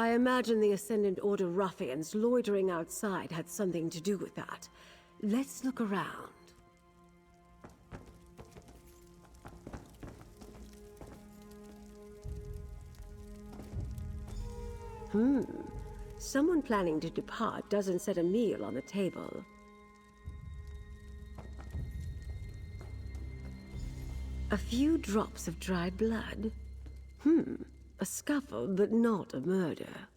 I imagine the Ascendant Order ruffians loitering outside had something to do with that. Let's look around. Someone planning to depart doesn't set a meal on the table. A few drops of dried blood. A scuffle, but not a murder.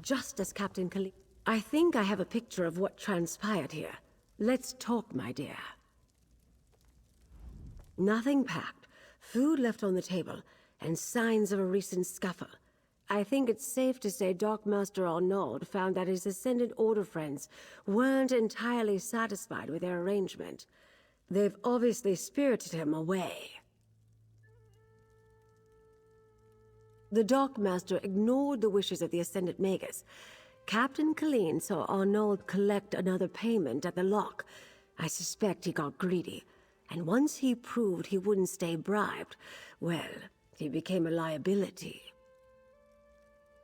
Just as Captain Khalid. I think I have a picture of what transpired here. Let's talk, my dear. Nothing packed, food left on the table, and signs of a recent scuffle. I think it's safe to say Dockmaster Arnaud found that his Ascendant Order friends weren't entirely satisfied with their arrangement. They've obviously spirited him away. The Dockmaster ignored the wishes of the Ascendant Magus. Captain Khalid saw Arnaud collect another payment at the lock. I suspect he got greedy, and once he proved he wouldn't stay bribed, well, he became a liability.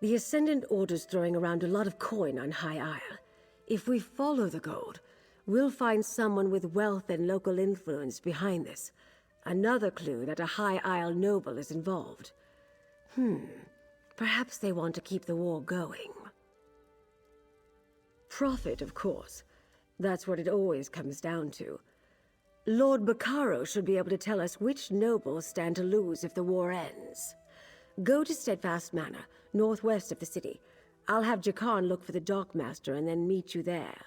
The Ascendant Order's throwing around a lot of coin on High Isle. If we follow the gold, we'll find someone with wealth and local influence behind this. Another clue that a High Isle noble is involved. Perhaps they want to keep the war going. Profit, of course. That's what it always comes down to. Lord Bacaro should be able to tell us which nobles stand to lose if the war ends. Go to Steadfast Manor, northwest of the city. I'll have Jakarn look for the Dockmaster and then meet you there.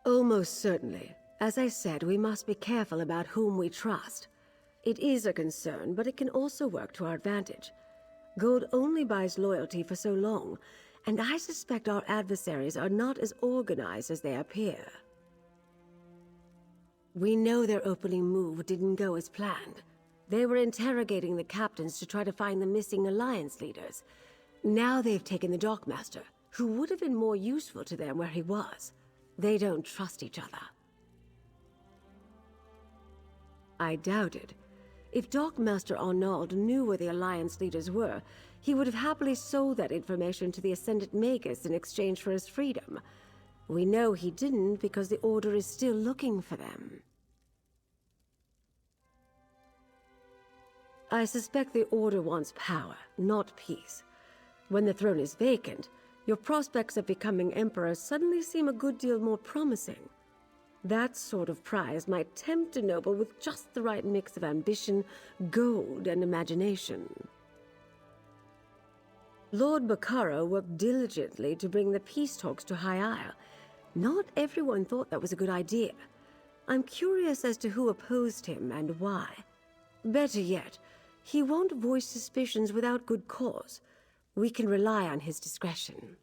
Almost certainly. As I said, we must be careful about whom we trust. It is a concern, but it can also work to our advantage. Gold only buys loyalty for so long, and I suspect our adversaries are not as organized as they appear. We know their opening move didn't go as planned. They were interrogating the captains to try to find the missing alliance leaders. Now they've taken the Dockmaster, who would have been more useful to them where he was. They don't trust each other. I doubt it. If Dockmaster Arnaud knew where the Alliance leaders were, he would have happily sold that information to the Ascendant Magus in exchange for his freedom. We know he didn't because the Order is still looking for them. I suspect the Order wants power, not peace. When the throne is vacant, your prospects of becoming Emperor suddenly seem a good deal more promising. That sort of prize might tempt a noble with just the right mix of ambition, gold, and imagination. Lord Bacaro worked diligently to bring the peace talks to High Isle. Not everyone thought that was a good idea. I'm curious as to who opposed him and why. Better yet, he won't voice suspicions without good cause. We can rely on his discretion.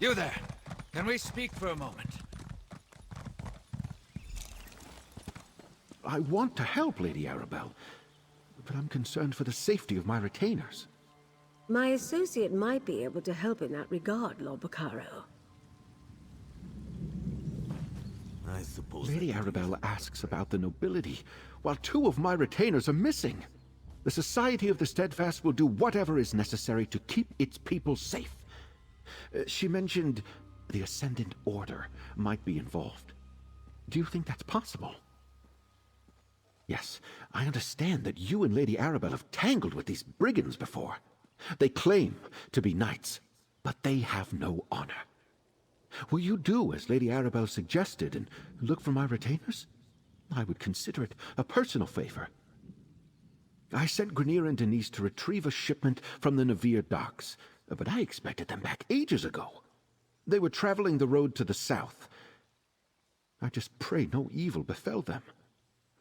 You there. Can we speak for a moment? I want to help, Lady Arabelle, but I'm concerned for the safety of my retainers. My associate might be able to help in that regard, Lord Bacaro. I suppose Lady Arabelle asks about the nobility, while 2 of my retainers are missing. The Society of the Steadfast will do whatever is necessary to keep its people safe. She mentioned the Ascendant Order might be involved. Do you think that's possible? Yes, I understand that you and Lady Arabelle have tangled with these brigands before. They claim to be knights, but they have no honor. Will you do as Lady Arabelle suggested and look for my retainers? I would consider it a personal favor. I sent Grenier and Denise to retrieve a shipment from the NAVIRE docks, but I expected them back ages ago. They were traveling the road to the south. I just pray no evil befell them.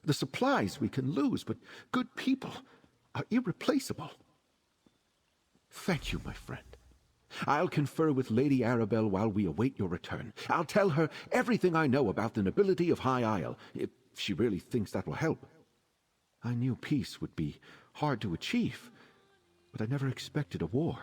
The supplies we can lose, but good people are irreplaceable. Thank you, my friend. I'll confer with Lady Arabelle while we await your return. I'll tell her everything I know about the nobility of High Isle, if she really thinks that will help. I knew peace would be hard to achieve, but I never expected a war.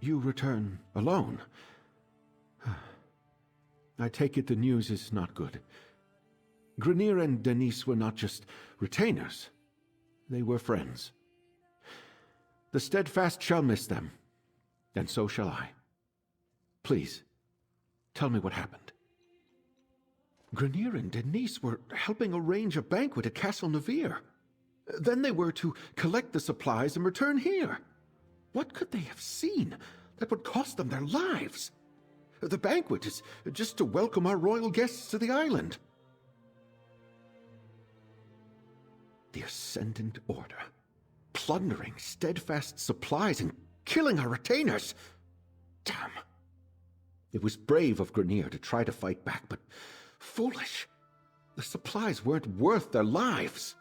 You return alone. I take it the news is not good. Grenier and Denise were not just retainers. They were friends. The Steadfast shall miss them, and so shall I. Please, tell me what happened. Grenier and Denise were helping arrange a banquet at Castle NAVIRE. Then they were to collect the supplies and return here. What could they have seen that would cost them their lives? The banquet is just to welcome our royal guests to the island. The Ascendant Order, plundering Steadfast supplies and killing our retainers. Damn. It was brave of Grenier to try to fight back, but foolish. The supplies weren't worth their lives.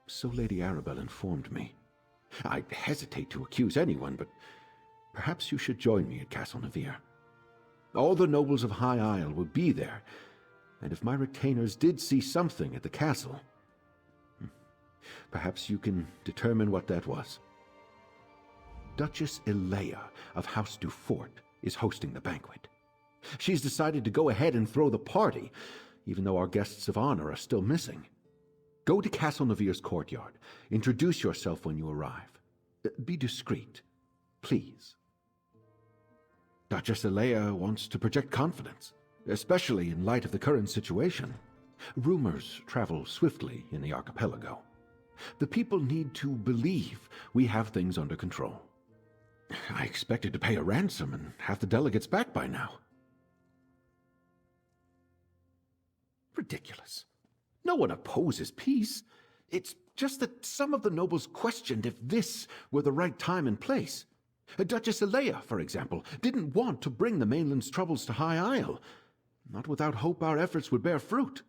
So Lady Arabelle informed me. I hesitate to accuse anyone, but perhaps you should join me at Castle NAVIRE. All the nobles of High Isle will be there, and if my retainers did see something at the castle, perhaps you can determine what that was. Duchess Elea of House Dufort is hosting the banquet. She's decided to go ahead and throw the party, even though our guests of honor are still missing. Go to Castle NAVIRE's courtyard. Introduce yourself when you arrive. Be discreet, please. Duchess Elea wants to project confidence, especially in light of the current situation. Rumors travel swiftly in the archipelago. The people need to believe we have things under control. I expected to pay a ransom and have the delegates back by now. Ridiculous. No one opposes peace. It's just that some of the nobles questioned if this were the right time and place. Duchess Elea, for example, didn't want to bring the mainland's troubles to High Isle, not without hope our efforts would bear fruit.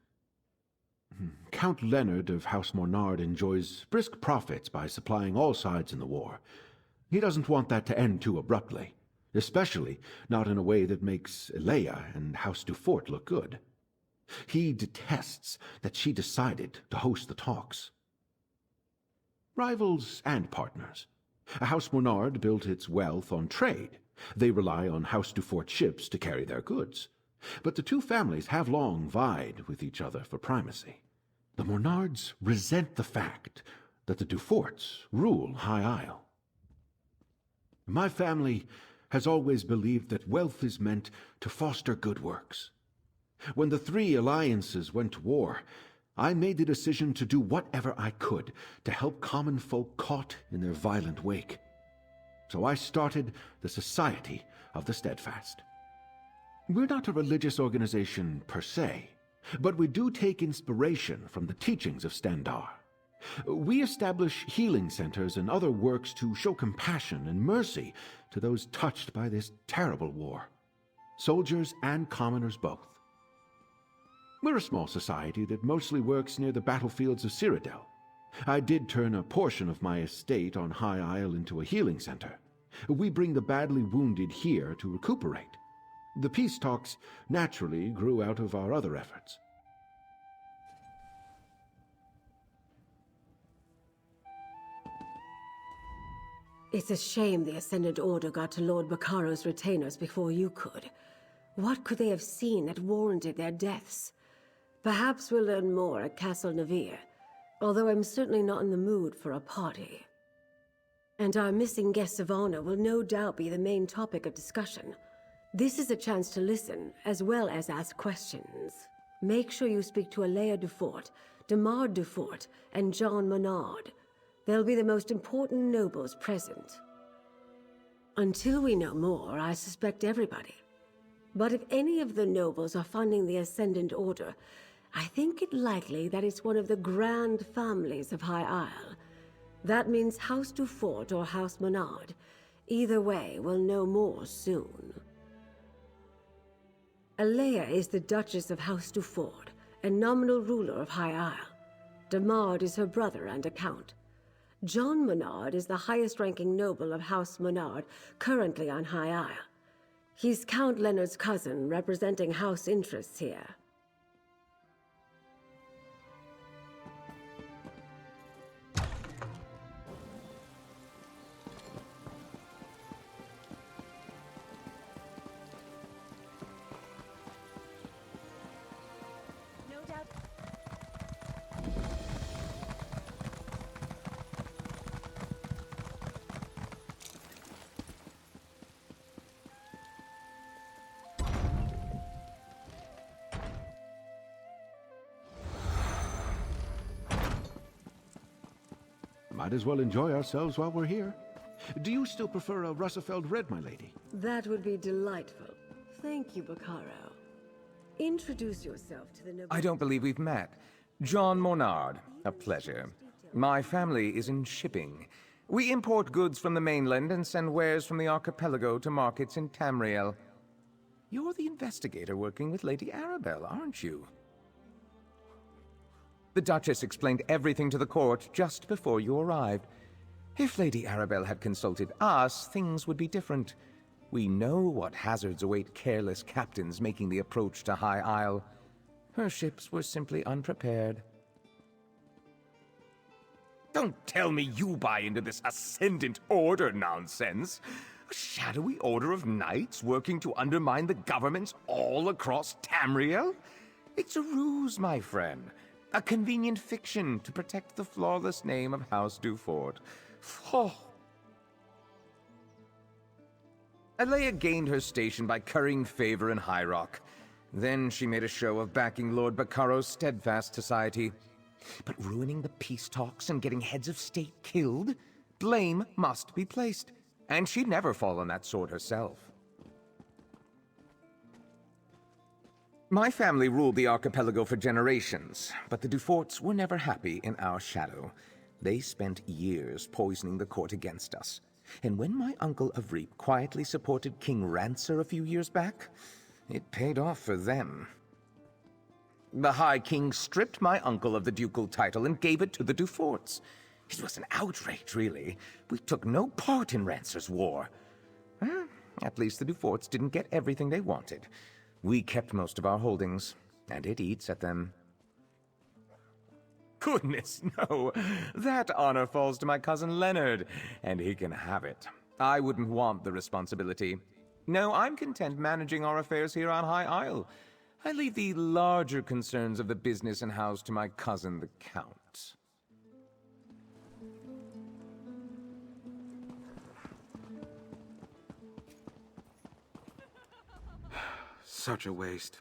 Count Leonard of House Mornard enjoys brisk profits by supplying all sides in the war. He doesn't want that to end too abruptly, especially not in a way that makes Elea and House Dufort look good. He detests that she decided to host the talks. Rivals and partners. House Mornard built its wealth on trade. They rely on House Dufort ships to carry their goods. But the two families have long vied with each other for primacy. The Mornards resent the fact that the Duforts rule High Isle. My family has always believed that wealth is meant to foster good works. When the three alliances went to war, I made the decision to do whatever I could to help common folk caught in their violent wake. So I started the Society of the Steadfast. We're not a religious organization per se, but we do take inspiration from the teachings of Standar. We establish healing centers and other works to show compassion and mercy to those touched by this terrible war, soldiers and commoners both. We're a small society that mostly works near the battlefields of Cyrodiil. I did turn a portion of my estate on High Isle into a healing center. We bring the badly wounded here to recuperate. The peace talks naturally grew out of our other efforts. It's a shame the Ascendant Order got to Lord Baccaro's retainers before you could. What could they have seen that warranted their deaths? Perhaps we'll learn more at Castle NAVIRE, although I'm certainly not in the mood for a party. And our missing guests of honor will no doubt be the main topic of discussion. This is a chance to listen, as well as ask questions. Make sure you speak to Elea Dufort, Demar Dufort, and John Menard. They'll be the most important nobles present. Until we know more, I suspect everybody. But if any of the nobles are funding the Ascendant Order, I think it likely that it's one of the grand families of High Isle. That means House Dufort or House Menard. Either way, we'll know more soon. Elea is the Duchess of House Dufort, and nominal ruler of High Isle. Demard is her brother and a count. John Menard is the highest-ranking noble of House Menard, currently on High Isle. He's Count Leonard's cousin, representing house interests here. Might as well enjoy ourselves while we're here. Do you still prefer a Russafeld red, my lady? That would be delightful. Thank you, Baccaro. Introduce yourself to the nobility. I don't believe we've met. John Monard, a pleasure. My family is in shipping. We import goods from the mainland and send wares from the archipelago to markets in Tamriel. You're the investigator working with Lady Arabelle, aren't you? The Duchess explained everything to the court just before you arrived. If Lady Arabelle had consulted us, things would be different. We know what hazards await careless captains making the approach to High Isle. Her ships were simply unprepared. Don't tell me you buy into this Ascendant Order nonsense. A shadowy order of knights working to undermine the governments all across Tamriel? It's a ruse, my friend. A convenient fiction to protect the flawless name of House Dufort. Oh. Alea gained her station by currying favor in High Rock. Then she made a show of backing Lord Baccaro's steadfast society. But ruining the peace talks and getting heads of state killed? Blame must be placed. And she'd never fall on that sword herself. My family ruled the archipelago for generations, but the Duforts were never happy in our shadow. They spent years poisoning the court against us. And when my uncle Avreep quietly supported King Rancer a few years back, it paid off for them. The High King stripped my uncle of the ducal title and gave it to the Duforts. It was an outrage, really. We took no part in Rancer's war. At least the Duforts didn't get everything they wanted. We kept most of our holdings, and it eats at them. Goodness, no. That honor falls to my cousin Leonard, and he can have it. I wouldn't want the responsibility. No, I'm content managing our affairs here on High Isle. I leave the larger concerns of the business and house to my cousin, the Count. Such a waste.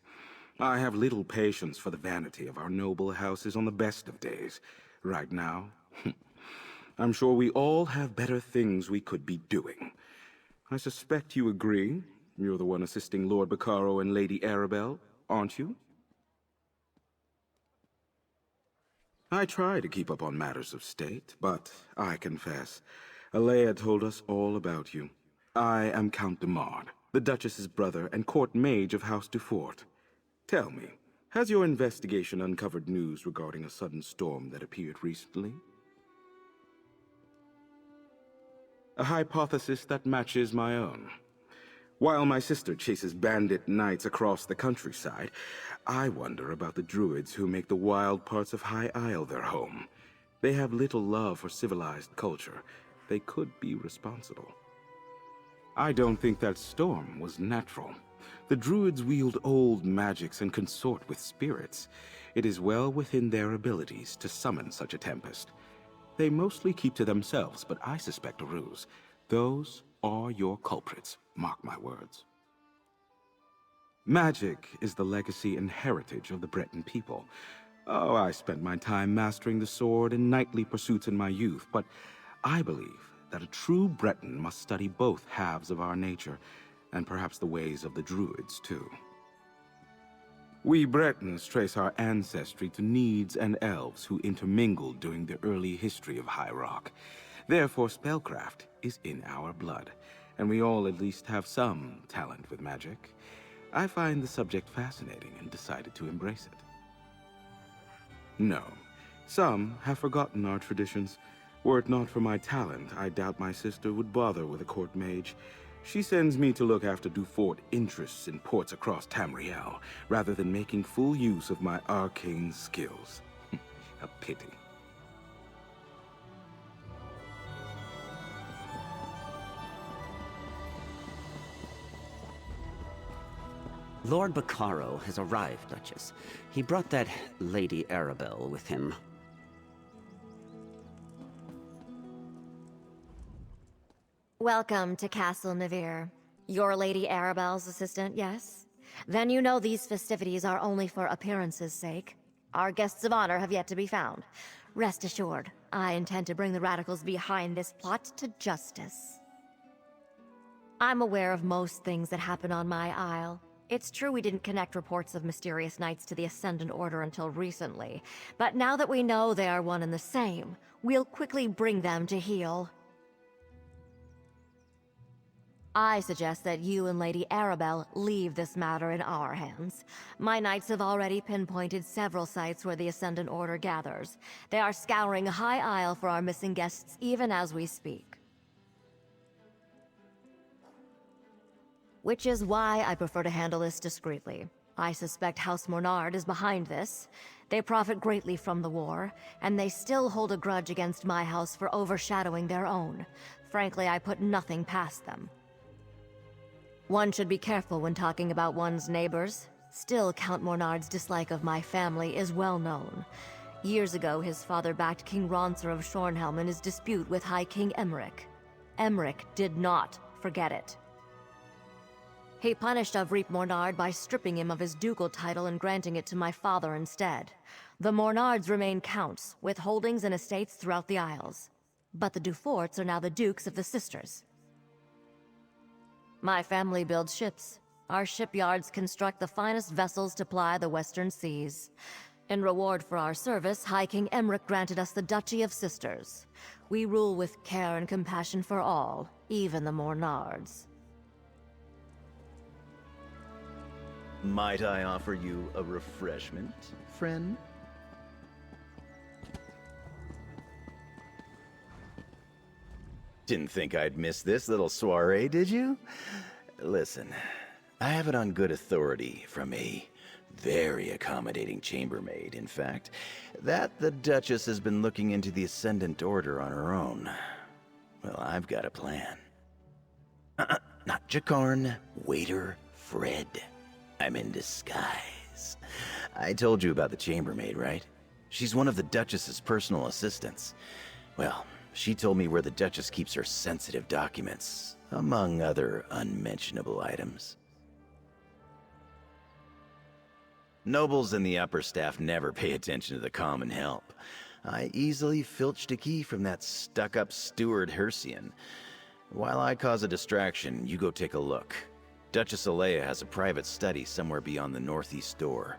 I have little patience for the vanity of our noble houses on the best of days. Right now, I'm sure we all have better things we could be doing. I suspect you agree. You're the one assisting Lord Baccaro and Lady Arabelle, aren't you? I try to keep up on matters of state, but I confess, Alea told us all about you. I am Count de Mard, the Duchess's brother and court mage of House Dufort. Tell me, has your investigation uncovered news regarding a sudden storm that appeared recently? A hypothesis that matches my own. While my sister chases bandit knights across the countryside, I wonder about the druids who make the wild parts of High Isle their home. They have little love for civilized culture. They could be responsible. I don't think that storm was natural. The druids wield old magics and consort with spirits. It is well within their abilities to summon such a tempest. They mostly keep to themselves, but I suspect a ruse. Those are your culprits, mark my words. Magic is the legacy and heritage of the Breton people. Oh, I spent my time mastering the sword and knightly pursuits in my youth, but I believe that a true Breton must study both halves of our nature, and perhaps the ways of the druids, too. We Bretons trace our ancestry to Needs and Elves who intermingled during the early history of High Rock. Therefore, spellcraft is in our blood, and we all at least have some talent with magic. I find the subject fascinating and decided to embrace it. No, some have forgotten our traditions. Were it not for my talent, I doubt my sister would bother with a court mage. She sends me to look after Dufort interests in ports across Tamriel, rather than making full use of my arcane skills. A pity. Lord Baccaro has arrived, Duchess. He brought that Lady Arabelle with him. Welcome to Castle NAVIRE. You're Lady Arabelle's assistant, yes? Then you know these festivities are only for appearances' sake. Our guests of honor have yet to be found. Rest assured, I intend to bring the radicals behind this plot to justice. I'm aware of most things that happen on my isle. It's true we didn't connect reports of mysterious knights to the Ascendant Order until recently, but now that we know they are one and the same, we'll quickly bring them to heel. I suggest that you and Lady Arabelle leave this matter in our hands. My knights have already pinpointed several sites where the Ascendant Order gathers. They are scouring High Isle for our missing guests even as we speak. Which is why I prefer to handle this discreetly. I suspect House Mornard is behind this. They profit greatly from the war, and they still hold a grudge against my house for overshadowing their own. Frankly, I put nothing past them. One should be careful when talking about one's neighbors. Still, Count Mornard's dislike of my family is well known. Years ago, his father backed King Ronser of Shornhelm in his dispute with High King Emmerich. Emmerich did not forget it. He punished Avreep Mornard by stripping him of his ducal title and granting it to my father instead. The Mornards remain counts, with holdings and estates throughout the Isles. But the Duforts are now the Dukes of the Sisters. My family builds ships. Our shipyards construct the finest vessels to ply the western seas. In reward for our service, High King Emmerich granted us the Duchy of Sisters. We rule with care and compassion for all, even the Mornards. Might I offer you a refreshment, friend? Didn't think I'd miss this little soiree, did you? Listen, I have it on good authority from a very accommodating chambermaid, in fact, that the Duchess has been looking into the Ascendant Order on her own. Well, I've got a plan. Not Jakarn, waiter, Fred. I'm in disguise. I told you about the chambermaid, right? She's one of the Duchess's personal assistants. Well, she told me where the Duchess keeps her sensitive documents, among other unmentionable items. Nobles and the upper staff never pay attention to the common help. I easily filched a key from that stuck-up steward Hercian. While I cause a distraction, you go take a look. Duchess Alea has a private study somewhere beyond the northeast door.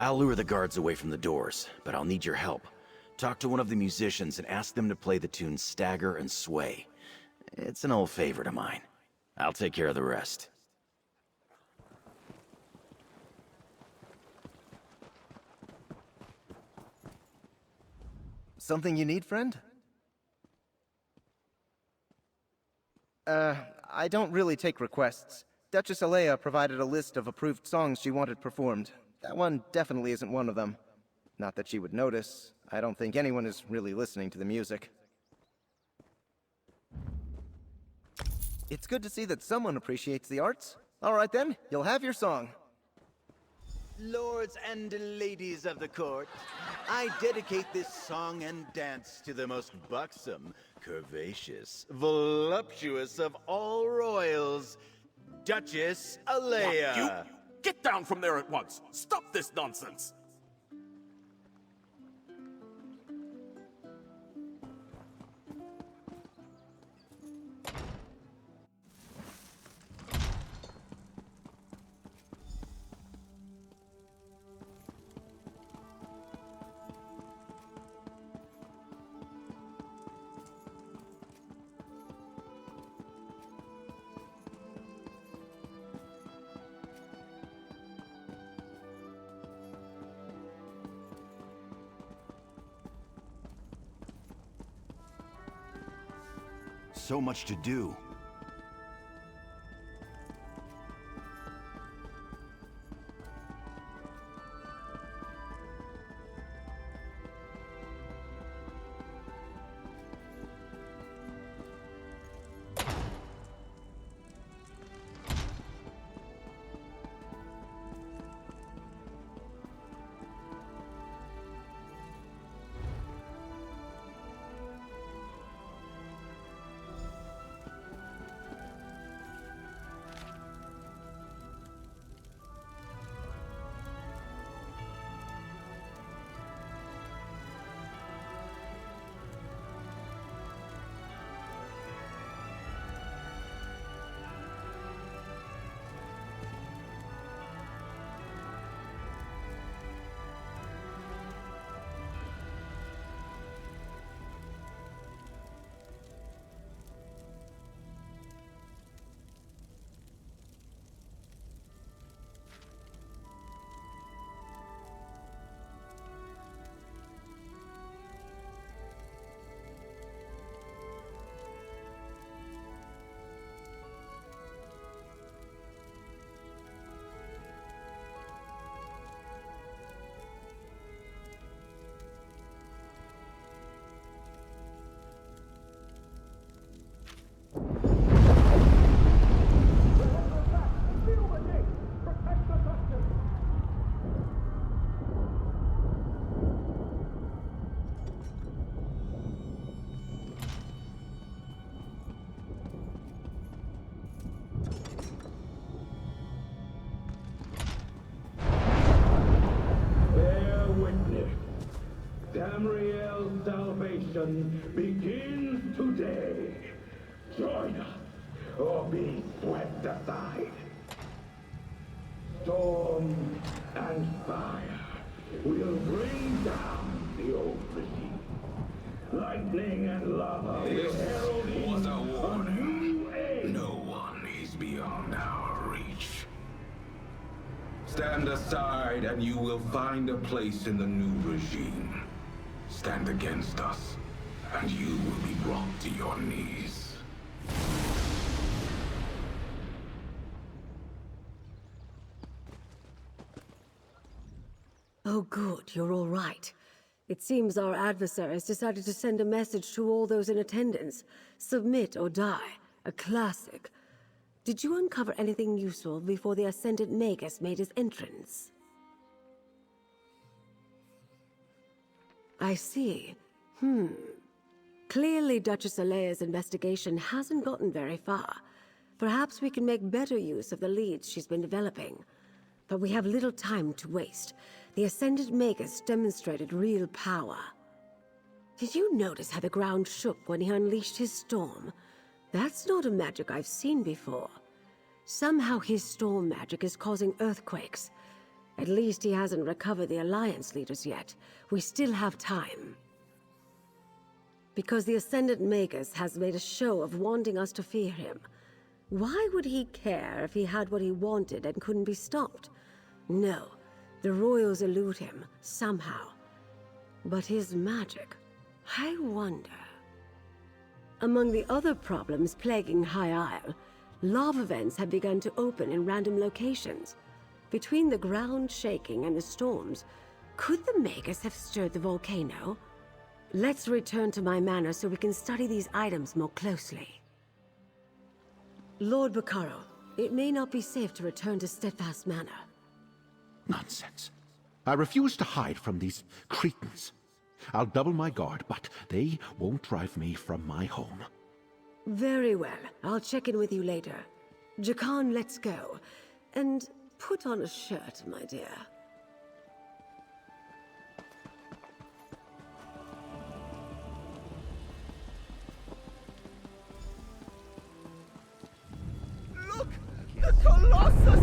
I'll lure the guards away from the doors, but I'll need your help. Talk to one of the musicians and ask them to play the tune Stagger and Sway. It's an old favorite of mine. I'll take care of the rest. Something you need, friend? I don't really take requests. Duchess Alea provided a list of approved songs she wanted performed. That one definitely isn't one of them. Not that she would notice. I don't think anyone is really listening to the music. It's good to see that someone appreciates the arts. All right then, you'll have your song. Lords and ladies of the court, I dedicate this song and dance to the most buxom, curvaceous, voluptuous of all royals, Duchess Alea. You get down from there at once. Stop this nonsense. So much to do. revolution begins today. Join us, or be swept aside. Storm and fire will bring down the old regime. Lightning and lava will herald in a new age. No one is beyond our reach. Stand aside and you will find a place in the new regime. Stand against us, and you will be brought to your knees. Oh good, you're all right. It seems our adversaries decided to send a message to all those in attendance. Submit or die. A classic. Did you uncover anything useful before the Ascendant Magus made his entrance? I see. Clearly Duchess Alea's investigation hasn't gotten very far. Perhaps we can make better use of the leads she's been developing. But we have little time to waste. The Ascendant Magus demonstrated real power. Did you notice how the ground shook when he unleashed his storm? That's not a magic I've seen before. Somehow his storm magic is causing earthquakes. At least he hasn't recovered the Alliance leaders yet. We still have time. Because the Ascendant Magus has made a show of wanting us to fear him. Why would he care if he had what he wanted and couldn't be stopped? No, the royals elude him, somehow. But his magic, I wonder. Among the other problems plaguing High Isle, lava vents have begun to open in random locations. Between the ground shaking and the storms, could the Magus have stirred the volcano? Let's return to my manor so we can study these items more closely. Lord Baccaro, it may not be safe to return to Steadfast Manor. Nonsense. I refuse to hide from these cretins. I'll double my guard, but they won't drive me from my home. Very well. I'll check in with you later. Jakan, let's go. And put on a shirt, my dear. Look! The Colossus!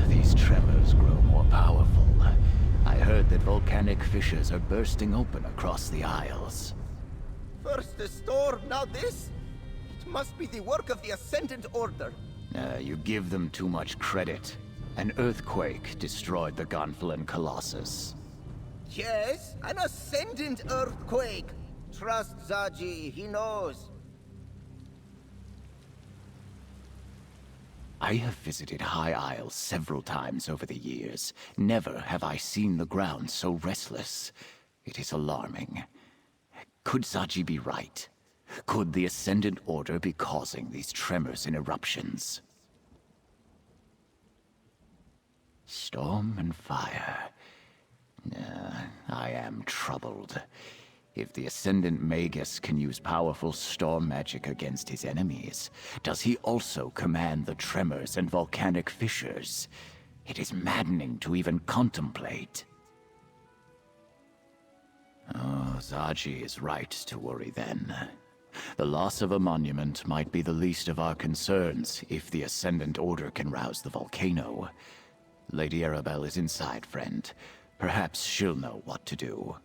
These tremors grow more powerful. I heard that volcanic fissures are bursting open across the Isles. First the storm, now this? It must be the work of the Ascendant Order. You give them too much credit. An earthquake destroyed the Gonfalon Colossus. Yes, an Ascendant earthquake. Trust Zaji, he knows. I have visited High Isle several times over the years. Never have I seen the ground so restless. It is alarming. Could Zaji be right? Could the Ascendant Order be causing these tremors and eruptions? Storm and fire. I am troubled. If the Ascendant Magus can use powerful storm magic against his enemies, does he also command the tremors and volcanic fissures? It is maddening to even contemplate. Oh, Zaji is right to worry then. The loss of a monument might be the least of our concerns if the Ascendant Order can rouse the volcano. Lady Arabelle is inside, friend. Perhaps she'll know what to do.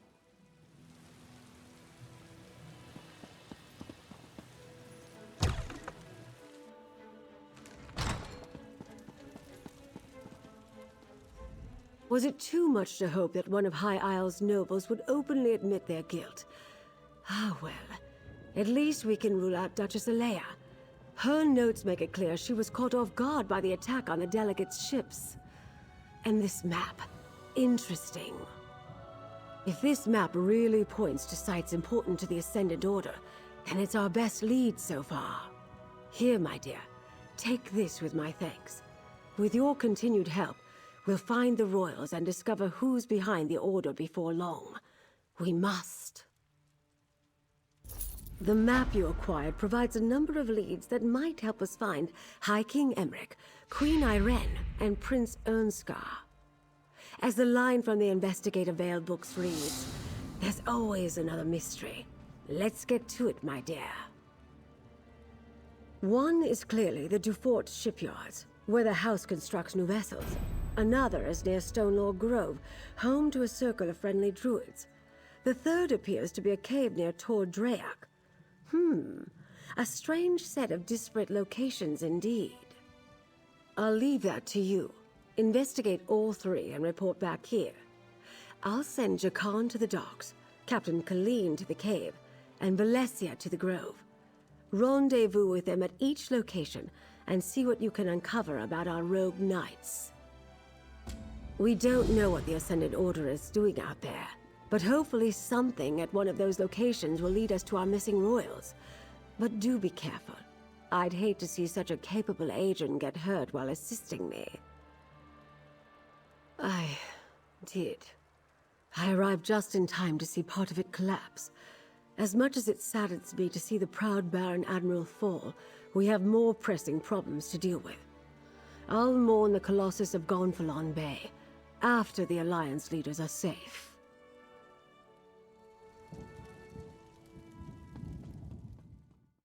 Was it too much to hope that one of High Isle's nobles would openly admit their guilt? Ah, well. At least we can rule out Duchess Alea. Her notes make it clear she was caught off guard by the attack on the delegates' ships. And this map. Interesting. If this map really points to sites important to the Ascendant Order, then it's our best lead so far. Here, my dear. Take this with my thanks. With your continued help, we'll find the royals and discover who's behind the Order before long. We must. The map you acquired provides a number of leads that might help us find High King Emmerich, Queen Irene, and Prince Ernskar. As the line from the Investigator Veil books reads, there's always another mystery. Let's get to it, my dear. One is clearly the Dufort shipyards, where the house constructs new vessels. Another is near Stonelaw Grove, home to a circle of friendly druids. The third appears to be a cave near Tor Drayak. A strange set of disparate locations indeed. I'll leave that to you. Investigate all three and report back here. I'll send Jakan to the docks, Captain Colleen to the cave, and Valencia to the grove. Rendezvous with them at each location and see what you can uncover about our rogue knights. We don't know what the Ascended Order is doing out there, but hopefully something at one of those locations will lead us to our missing royals. But do be careful. I'd hate to see such a capable agent get hurt while assisting me. I did. I arrived just in time to see part of it collapse. As much as it saddens me to see the proud Baron Admiral fall, we have more pressing problems to deal with. I'll mourn the Colossus of Gonfalon Bay, after the Alliance leaders are safe.